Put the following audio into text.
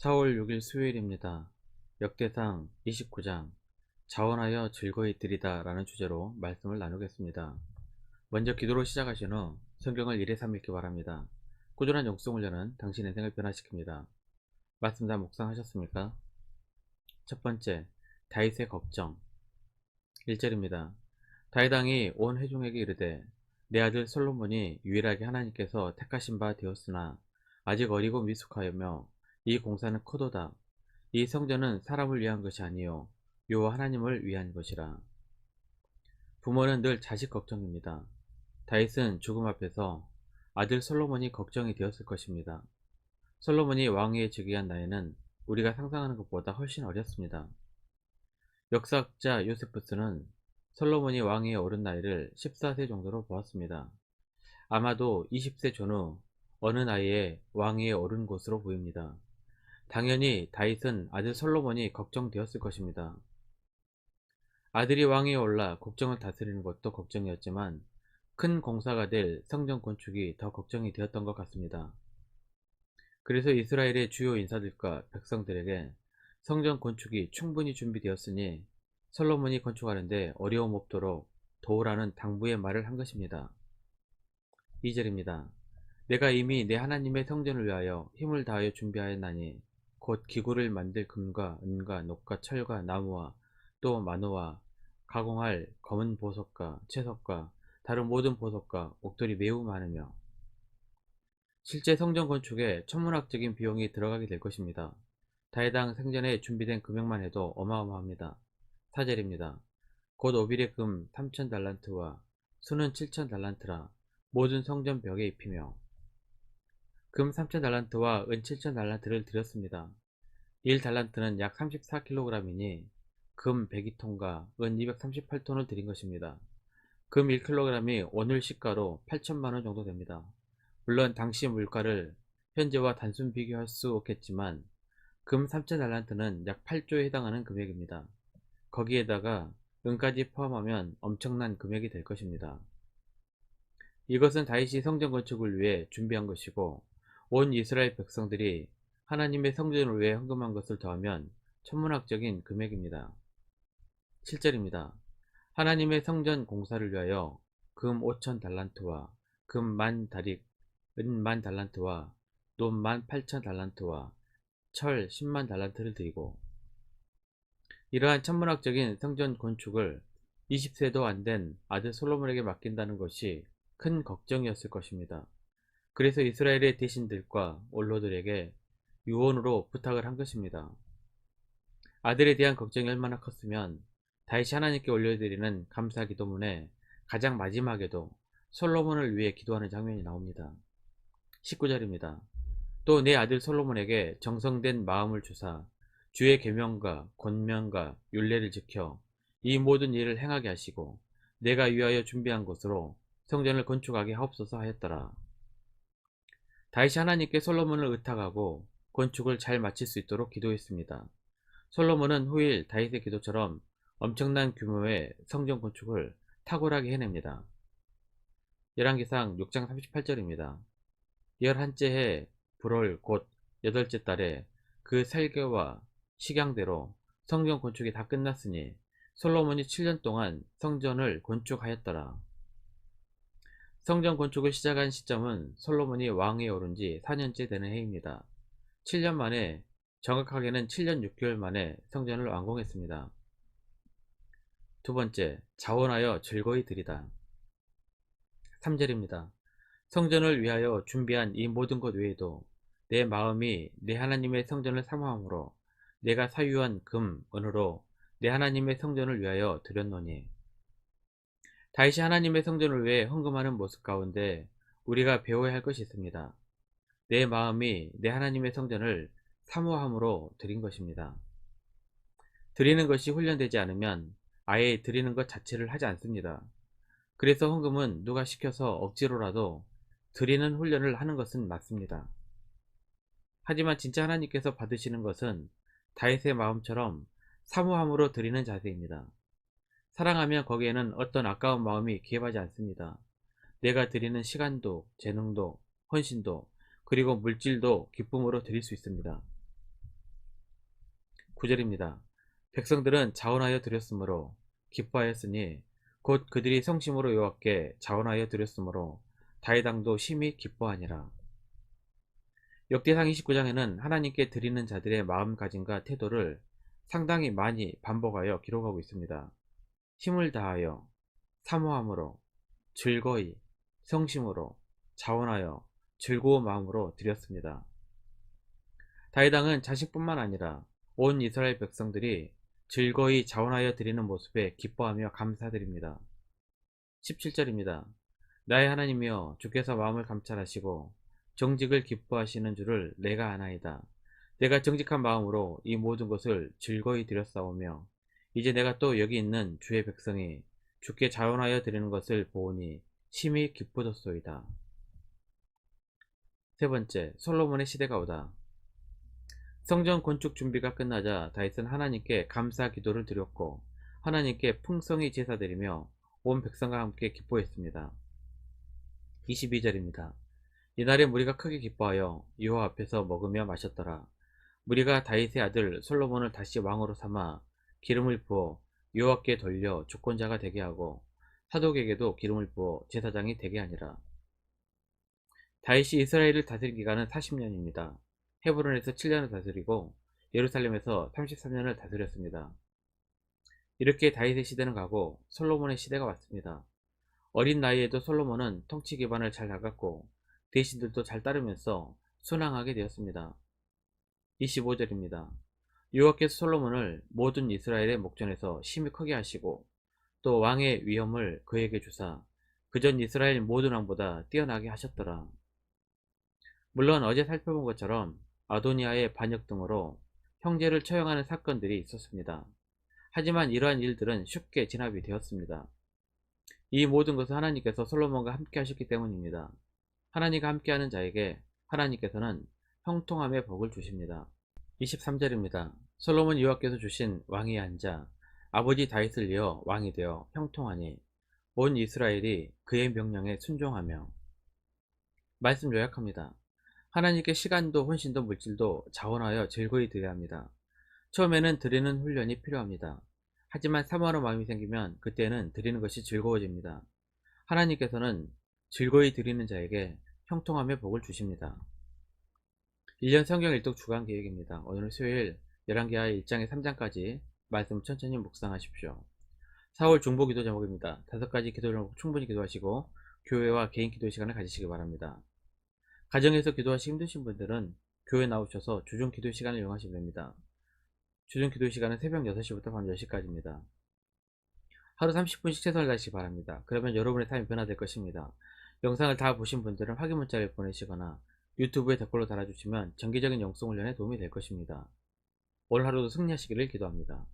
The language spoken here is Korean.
4월 6일 수요일입니다. 역대상 29장 자원하여 즐거이 드리다 라는 주제로 말씀을 나누겠습니다. 먼저 기도로 시작하신 후 성경을 1회 3 읽기 바랍니다. 꾸준한 영성 훈련은 당신의 인생을 변화시킵니다. 말씀 다 묵상하셨습니까? 첫 번째, 다윗의 걱정. 1절입니다. 다윗 왕이 온 회중에게 이르되 내 아들 솔로몬이 유일하게 하나님께서 택하신 바 되었으나 아직 어리고 미숙하여며 이 공사는 크도다. 이 성전은 사람을 위한 것이 아니요 여호와 하나님을 위한 것이라. 부모는 늘 자식 걱정입니다. 다윗은 죽음 앞에서 아들 솔로몬이 걱정이 되었을 것입니다. 솔로몬이 왕위에 즉위한 나이는 우리가 상상하는 것보다 훨씬 어렸습니다. 역사학자 요세푸스는 솔로몬이 왕위에 오른 나이를 14세 정도로 보았습니다. 아마도 20세 전후 어느 나이에 왕위에 오른 것으로 보입니다. 당연히 다윗은 아들 솔로몬이 걱정되었을 것입니다. 아들이 왕위에 올라 국정을 다스리는 것도 걱정이었지만 큰 공사가 될 성전 건축이 더 걱정이 되었던 것 같습니다. 그래서 이스라엘의 주요 인사들과 백성들에게 성전 건축이 충분히 준비되었으니 솔로몬이 건축하는데 어려움 없도록 도우라는 당부의 말을 한 것입니다. 2절입니다. 내가 이미 내 하나님의 성전을 위하여 힘을 다하여 준비하였나니 곧 기구를 만들 금과 은과 녹과 철과 나무와 또 마노와 가공할 검은 보석과 채석과 다른 모든 보석과 옥돌이 매우 많으며 실제 성전 건축에 천문학적인 비용이 들어가게 될 것입니다. 다회당 생전에 준비된 금액만 해도 어마어마합니다. 4절입니다. 곧 오빌의 금 3,000달란트와 수는 7,000달란트라 모든 성전 벽에 입히며 금 3,000달란트와 은 7,000달란트를 드렸습니다. 1달란트는 약 34kg이니 금 102톤과 은 238톤을 드린 것입니다. 금 1kg이 오늘 시가로 8천만원 정도 됩니다. 물론 당시 물가를 현재와 단순 비교할 수 없겠지만 금 3,000달란트는 약 8조에 해당하는 금액입니다. 거기에다가 은까지 포함하면 엄청난 금액이 될 것입니다. 이것은 다윗이 성전 건축을 위해 준비한 것이고 온 이스라엘 백성들이 하나님의 성전을 위해 헌금한 것을 더하면 천문학적인 금액입니다. 7절입니다. 하나님의 성전 공사를 위하여 금 5,000달란트와 금 10,000다릭, 은 10,000달란트와 논 18,000달란트와 철 100,000달란트를 드리고 이러한 천문학적인 성전 건축을 20세도 안 된 아들 솔로몬에게 맡긴다는 것이 큰 걱정이었을 것입니다. 그래서 이스라엘의 대신들과 원로들에게 유언으로 부탁을 한 것입니다. 아들에 대한 걱정이 얼마나 컸으면 다윗이 하나님께 올려드리는 감사 기도문에 가장 마지막에도 솔로몬을 위해 기도하는 장면이 나옵니다. 19절입니다. 또 내 아들 솔로몬에게 정성된 마음을 주사 주의 계명과 권면과 율례를 지켜 이 모든 일을 행하게 하시고 내가 위하여 준비한 곳으로 성전을 건축하게 하옵소서 하였더라. 다윗이 하나님께 솔로몬을 의탁하고 건축을 잘 마칠 수 있도록 기도했습니다. 솔로몬은 후일 다윗의 기도처럼 엄청난 규모의 성전 건축을 탁월하게 해냅니다. 열왕기상 6장 38절입니다. 열한째 해 불월 곧 여덟째 달에 그 설계와 식양대로 성전 건축이 다 끝났으니 솔로몬이 7년 동안 성전을 건축하였더라. 성전 건축을 시작한 시점은 솔로몬이 왕위에 오른 지 4년째 되는 해입니다. 7년 만에, 정확하게는 7년 6개월 만에 성전을 완공했습니다. 두 번째, 자원하여 즐거이 드리다. 3절입니다. 성전을 위하여 준비한 이 모든 것 외에도 내 마음이 내 하나님의 성전을 사모함으로 내가 사유한 금, 은으로 내 하나님의 성전을 위하여 드렸노니. 다윗이 하나님의 성전을 위해 헌금하는 모습 가운데 우리가 배워야 할 것이 있습니다. 내 마음이 내 하나님의 성전을 사모함으로 드린 것입니다. 드리는 것이 훈련되지 않으면 아예 드리는 것 자체를 하지 않습니다. 그래서 헌금은 누가 시켜서 억지로라도 드리는 훈련을 하는 것은 맞습니다. 하지만 진짜 하나님께서 받으시는 것은 다윗의 마음처럼 사모함으로 드리는 자세입니다. 사랑하면 거기에는 어떤 아까운 마음이 기입하지 않습니다. 내가 드리는 시간도, 재능도, 헌신도, 그리고 물질도 기쁨으로 드릴 수 있습니다. 9절입니다. 백성들은 자원하여 드렸으므로 기뻐하였으니 곧 그들이 성심으로 여호와께 자원하여 드렸으므로 다윗 왕도 심히 기뻐하니라. 역대상 29장에는 하나님께 드리는 자들의 마음가짐과 태도를 상당히 많이 반복하여 기록하고 있습니다. 힘을 다하여, 사모함으로, 즐거이, 성심으로, 자원하여, 즐거운 마음으로 드렸습니다. 다윗 왕은 자신뿐만 아니라 온 이스라엘 백성들이 즐거이 자원하여 드리는 모습에 기뻐하며 감사드립니다. 17절입니다. 나의 하나님이여, 주께서 마음을 감찰하시고 정직을 기뻐하시는 줄을 내가 아나이다. 내가 정직한 마음으로 이 모든 것을 즐거이 드렸사오며 이제 내가 또 여기 있는 주의 백성이 주께 자원하여 드리는 것을 보오니 심히 기뻐졌소이다. 세 번째, 솔로몬의 시대가 오다. 성전 건축 준비가 끝나자 다윗은 하나님께 감사 기도를 드렸고 하나님께 풍성히 제사드리며 온 백성과 함께 기뻐했습니다. 22절입니다. 이날에 무리가 크게 기뻐하여 여호와 앞에서 먹으며 마셨더라. 무리가 다윗의 아들 솔로몬을 다시 왕으로 삼아 기름을 부어 여호와께 돌려 주권자가 되게 하고 사독에게도 기름을 부어 제사장이 되게 하니라. 다윗이 이스라엘을 다스린 기간은 40년입니다. 헤브론에서 7년을 다스리고 예루살렘에서 33년을 다스렸습니다. 이렇게 다윗의 시대는 가고 솔로몬의 시대가 왔습니다. 어린 나이에도 솔로몬은 통치 기반을 잘 나갔고 대신들도 잘 따르면서 순항하게 되었습니다. 25절입니다. 여호와께서 솔로몬을 모든 이스라엘의 목전에서 심히 크게 하시고 또 왕의 위엄을 그에게 주사 그전 이스라엘 모든 왕보다 뛰어나게 하셨더라. 물론 어제 살펴본 것처럼 아도니아의 반역 등으로 형제를 처형하는 사건들이 있었습니다. 하지만 이러한 일들은 쉽게 진압이 되었습니다. 이 모든 것은 하나님께서 솔로몬과 함께 하셨기 때문입니다. 하나님과 함께하는 자에게 하나님께서는 형통함의 복을 주십니다. 23절입니다. 솔로몬 여호와께서 주신 왕위에 앉아 아버지 다윗을 이어 왕이 되어 형통하니 온 이스라엘이 그의 명령에 순종하며. 말씀 요약합니다. 하나님께 시간도 혼신도 물질도 자원하여 즐거이 드려야 합니다. 처음에는 드리는 훈련이 필요합니다. 하지만 사모하는 마음이 생기면 그때는 드리는 것이 즐거워집니다. 하나님께서는 즐거이 드리는 자에게 형통함의 복을 주십니다. 1년 성경 일독 주간 계획입니다. 오늘은 수요일 열왕기하 1장에 3장까지 말씀 천천히 묵상하십시오. 4월 중보 기도 제목입니다. 5가지 기도 제목 충분히 기도하시고 교회와 개인 기도 시간을 가지시기 바랍니다. 가정에서 기도하시 힘드신 분들은 교회 나오셔서 주중 기도 시간을 이용하시면 됩니다. 주중 기도 시간은 새벽 6시부터 밤 10시까지입니다. 하루 30분씩 최선을 다하시기 바랍니다. 그러면 여러분의 삶이 변화될 것입니다. 영상을 다 보신 분들은 확인 문자를 보내시거나 유튜브에 댓글로 달아주시면 정기적인 영성 훈련에 도움이 될 것입니다. 오늘 하루도 승리하시기를 기도합니다.